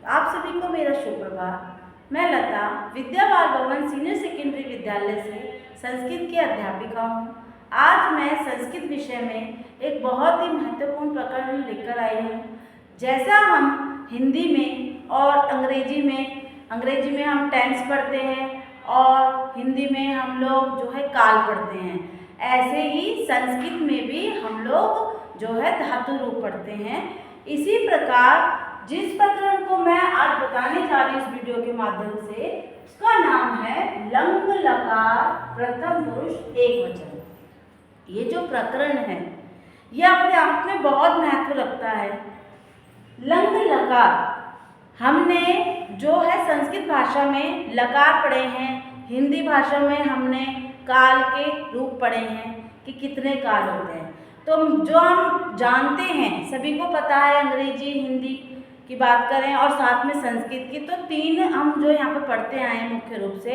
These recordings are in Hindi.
आप सभी को मेरा शुभ प्रभात। मैं लता विद्या बाल भवन सीनियर सेकेंडरी विद्यालय से संस्कृत की अध्यापिका हूँ। आज मैं संस्कृत विषय में एक बहुत ही महत्वपूर्ण प्रकरण लेकर आई हूँ। जैसा हम हिंदी में और अंग्रेजी में हम टेंस पढ़ते हैं और हिंदी में हम लोग जो है काल पढ़ते हैं, ऐसे ही संस्कृत में भी हम लोग जो है धातु रूप पढ़ते हैं। इसी प्रकार जिस प्रकरण को मैं आज बताने जा रही हूँ इस वीडियो के माध्यम से, उसका नाम है लंग लकार प्रथम पुरुष एकवचन। ये जो प्रकरण है ये अपने आप में बहुत महत्व रखता है। लंग लकार हमने जो है संस्कृत भाषा में लकार पढ़े हैं, हिंदी भाषा में हमने काल के रूप पढ़े हैं कि कितने काल होते हैं। तो जो हम जानते हैं, सभी को पता है, अंग्रेजी हिंदी की बात करें और साथ में संस्कृत की, तो तीन हम जो यहाँ पे पढ़ते आए हैं मुख्य रूप से।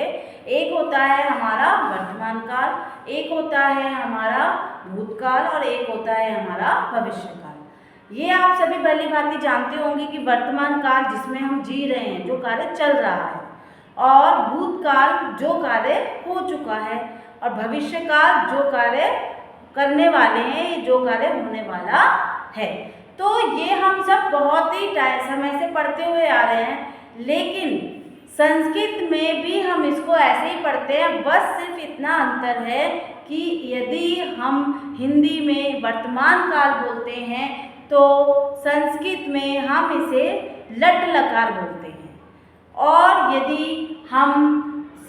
एक होता है हमारा वर्तमान काल, एक होता है हमारा भूतकाल और एक होता है हमारा भविष्य काल। ये आप सभी भली भांति जानते होंगे कि वर्तमान काल जिसमें हम जी रहे हैं, जो कार्य चल रहा है, और भूतकाल जो कार्य हो चुका है, और भविष्य काल जो कार्य करने वाले हैं, जो कार्य होने वाला है। तो ये हम सब बहुत ही समय से पढ़ते हुए आ रहे हैं, लेकिन संस्कृत में भी हम इसको ऐसे ही पढ़ते हैं। बस सिर्फ इतना अंतर है कि यदि हम हिंदी में वर्तमान काल बोलते हैं तो संस्कृत में हम इसे लट लकार बोलते हैं, और यदि हम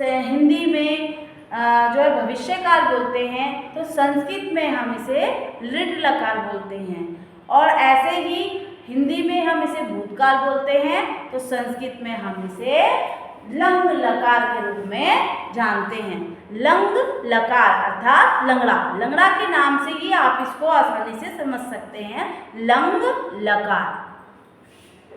हिंदी में जो है भविष्य काल बोलते हैं तो संस्कृत में हम इसे लिट लकार बोलते हैं, और ऐसे ही हिंदी में हम इसे भूतकाल बोलते हैं तो संस्कृत में हम इसे लंग लकार के रूप में जानते हैं। लंग लकार अर्थात लंगड़ा, लंगड़ा के नाम से ही आप इसको आसानी से समझ सकते हैं। लंग लकार,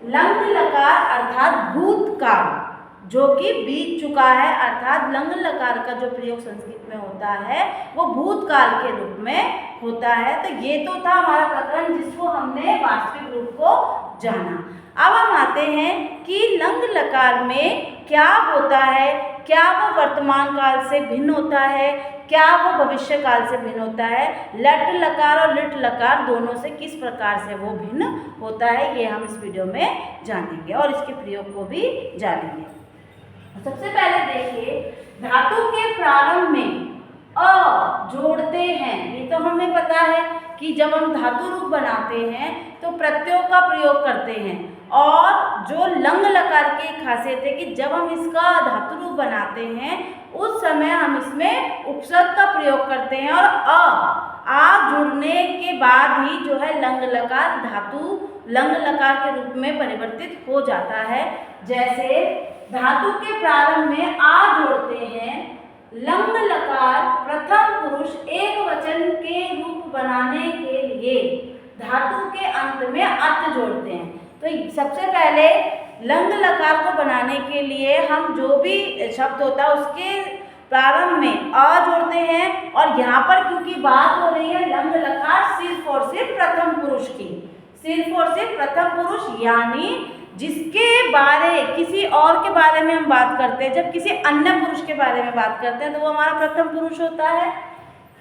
लंग लकार अर्थात भूतकाल जो कि बीत चुका है, अर्थात लंग लकार का जो प्रयोग संस्कृत में होता है वो भूतकाल के रूप में होता है। तो ये तो था हमारा प्रकरण जिसको हमने वास्तविक रूप को जाना। अब हम आते हैं कि लंग लकार में क्या होता है, क्या वो वर्तमान काल से भिन्न होता है, क्या वो भविष्य काल से भिन्न होता है, लट लकार और लिट लकार दोनों से किस प्रकार से वो भिन्न होता है, ये हम इस वीडियो में जानेंगे और इसके प्रयोग को भी जानेंगे। सबसे पहले देखिए, धातु के प्रारंभ में अ जोड़ते हैं। ये तो हमें पता है कि जब हम धातु रूप बनाते हैं तो प्रत्ययों का प्रयोग करते हैं, और जो लंग लकार की खासियत है कि जब हम इसका धातु रूप बनाते हैं उस समय हम इसमें उपसर्ग का प्रयोग करते हैं, और आ जुड़ने के बाद ही जो है लंग लकार धातु लंग लकार के रूप में परिवर्तित हो जाता है। जैसे धातु के प्रारंभ में आ जोड़ते हैं, लंग लकार प्रथम पुरुष एक वचन के रूप बनाने के लिए धातु के अंत में अत जोड़ते हैं। तो सबसे पहले लंग लकार को बनाने के लिए हम जो भी शब्द होता है उसके प्रारंभ में अ जोड़ते हैं, और यहाँ पर क्योंकि बात हो रही है लंग लकार सिर्फ और सिर्फ प्रथम पुरुष की, सिर्फ और सिर्फ प्रथम पुरुष, यानी जिसके बारे किसी और के बारे में हम बात करते हैं, जब किसी अन्य पुरुष के बारे में बात करते हैं तो वो हमारा प्रथम पुरुष होता है।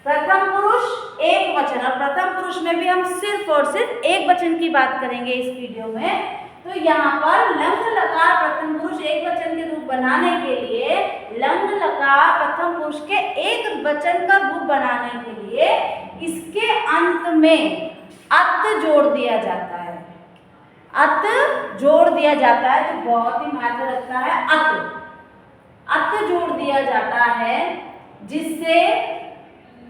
प्रथम पुरुष एक वचन, और प्रथम पुरुष में भी हम सिर्फ और सिर्फ एक वचन की बात करेंगे इस वीडियो में। तो यहाँ पर लंग लकार प्रथम पुरुष एक वचन के रूप बनाने के लिए, लंग लकार प्रथम पुरुष के एक वचन का रूप बनाने के लिए इसके अंत में अत जोड़ दिया जाता है। अत जोड़ दिया जाता है जो बहुत ही महत्व रखता है। अत जोड़ दिया जाता है जिससे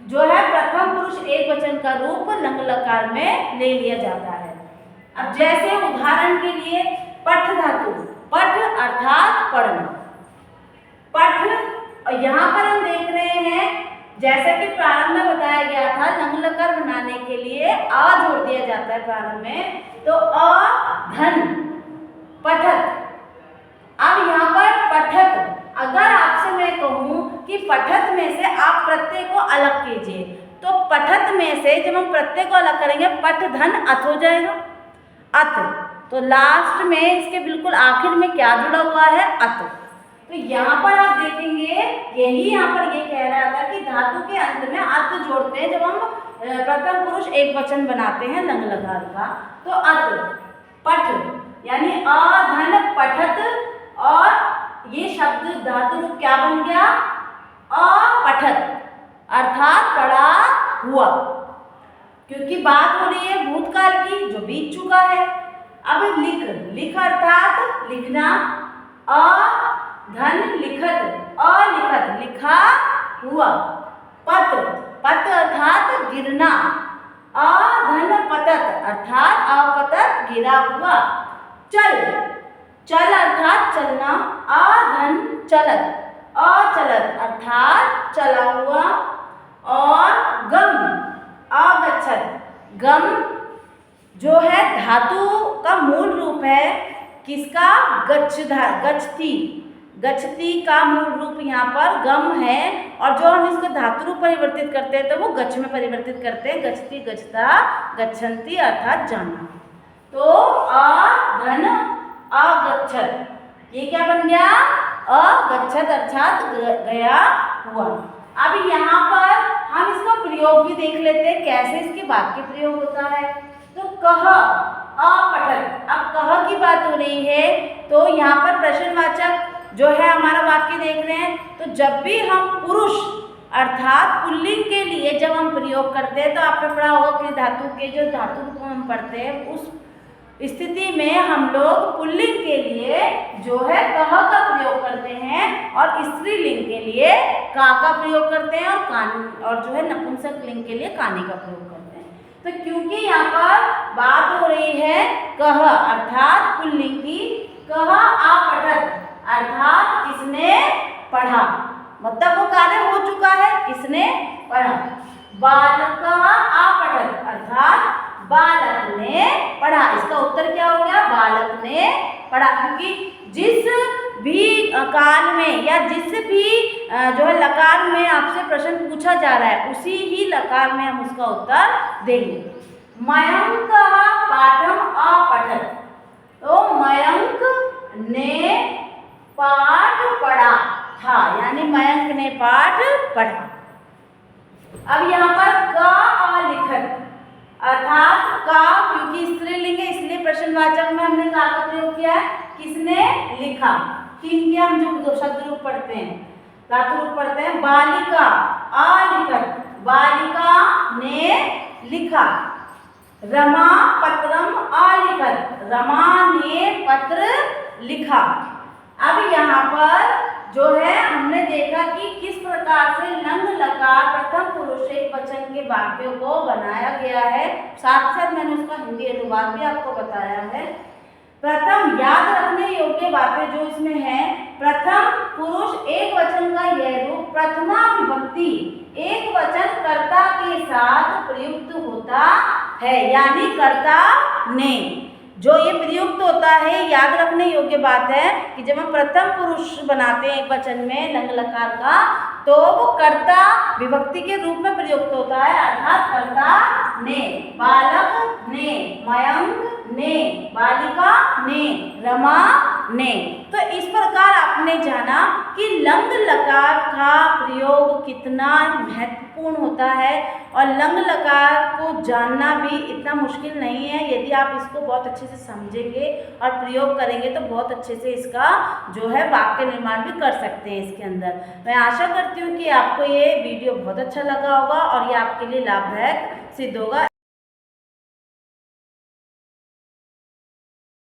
जो है प्रथम पुरुष एक वचन का रूप लंग लकार में ले लिया जाता है। अब जैसे उदाहरण के लिए पठ धातु, पठ अर्थात पढ़ना, पठ, और यहाँ पर हम देख रहे हैं जैसा कि प्रारंभ में बताया गया था लंग लकार बनाने के लिए आ जोड़ दिया जाता है प्रारंभ में, तो अ धन पठत। अब यहाँ पर पठत, अगर आपसे मैं कहूँ कि पठत में से आप प्रत्यय को अलग कीजिए, तो पठत में से जब हम प्रत्यय को अलग करेंगे पठ धन अथ हो जाएगा। अत तो लास्ट में इसके बिल्कुल आखिर में क्या जुड़ा हुआ है? अत। तो यहाँ पर आप देखेंगे, यही यहाँ पर ये कह रहा था कि धातु के अंत में अत जोड़ते हैं जब हम प्रथम पुरुष एक वचन बनाते हैं लंग लकार का। तो अत, पठ यानी अधन पठत, और ये शब्द धातु रूप क्या बन गया? अपठत, अर्थात पढ़ा हुआ, क्योंकि बात हो रही है भूतकाल की जो बीत चुका है। अब लिख, लिख अर्थात लिखना, अधन लिखत, अलिखत लिखा हुआ। पत, पत अर्थात गिरना, अधन पतत अर्थात अपतत गिरा हुआ। चल, चल अर्थात चलना, अधन चलत, अचलत अर्थात चला हुआ। और गम, अगच्छत, गम जो है धातु का मूल रूप है किसका? गच्छति, गच्छति का मूल रूप यहाँ पर गम है, और जो हम इसको धातु रूप परिवर्तित करते हैं तो वो गच्छ में परिवर्तित करते हैं। गच्छति, गच्छता, गच्छन्ति अर्थात जाना। तो अधन अगच्छत, ये क्या बन गया? अगच्छत अर्थात गया हुआ। अब यहाँ पर हम इसका प्रयोग भी देख लेते हैं, कैसे इसके वाक्य प्रयोग होता है। तो कह, अपठत, अब कह की बात हो रही है, तो यहाँ पर प्रश्नवाचक जो है हमारा वाक्य देख रहे हैं। तो जब भी हम पुरुष अर्थात पुल्लिंग के लिए जब हम प्रयोग करते हैं, तो आपने पढ़ा होगा कि धातु के जो धातु को हम पढ़ते हैं उस स्थिति में हम लोग पुल्लिंग के लिए जो है कह का प्रयोग करते हैं, और स्त्रीलिंग के लिए का प्रयोग करते हैं, और जो है नपुंसक लिंग के लिए कानी का प्रयोग करते हैं। तो क्योंकि यहाँ पर बात हो रही है कह अर्थात पुल्लिंग की, कह अपठत अर्थात किसने पढ़ा, मतलब वो कार्य हो चुका है, किसने पढ़ा। बालक अपठत अर्थात बालक ने पढ़ा। इसका उत्तर क्या हो गया? बालक ने पढ़ा, क्योंकि जिस भी काल में या जिस भी जो है लकार में आपसे प्रश्न पूछा जा रहा है उसी ही लकार में हम उसका उत्तर देंगे। मयंक पाठम अपठत, तो मयंक ने पाठ पढ़ा था, यानी मयंक ने पाठ पढ़ा। अब यहाँ पर का अलिखत अर्थात का, क्योंकि स्त्रीलिंग है इसलिए प्रश्नवाचक में हमने का प्रयोग किया है। किसने लिखा? किनके हम जो शब्द रूप पढ़ते हैं, धातु रूप पढ़ते हैं। बालिका अलिखत, बालिका ने लिखा। रमा पत्रम अलिखत, रमा ने पत्र लिखा। अब यहाँ पर जो है हमने देखा कि किस प्रकार से लंग लकार प्रथम पुरुष एक वचन के वाक्यों को बनाया गया है, साथ साथ मैंने उसका हिंदी अनुवाद भी आपको बताया है। प्रथम याद रखने योग्य बातें जो इसमें है, प्रथम पुरुष एक वचन का यह रूप प्रथमा विभक्ति एक वचन कर्ता के साथ प्रयुक्त होता है, यानी कर्ता ने जो ये प्रयुक्त होता है। याद रखने योग्य बात है कि जब हम प्रथम पुरुष बनाते हैं एक वचन में लंग लकार का, तो वो कर्ता विभक्ति के रूप में प्रयुक्त होता है, अर्थात कर्ता ने, बालक ने, मयंक ने, बालिका ने, रमा ने। तो इस प्रकार आपने जाना कि लंग लकार का प्रयोग कितना महत्वपूर्ण होता है, और लंग लकार को जानना भी इतना मुश्किल नहीं है। यदि आप इसको बहुत अच्छे से समझेंगे और प्रयोग करेंगे तो बहुत अच्छे से इसका जो है वाक्य निर्माण भी कर सकते हैं इसके अंदर। मैं आशा करती हूँ कि आपको ये वीडियो बहुत अच्छा लगा होगा और ये आपके लिए लाभदायक सिद्ध होगा।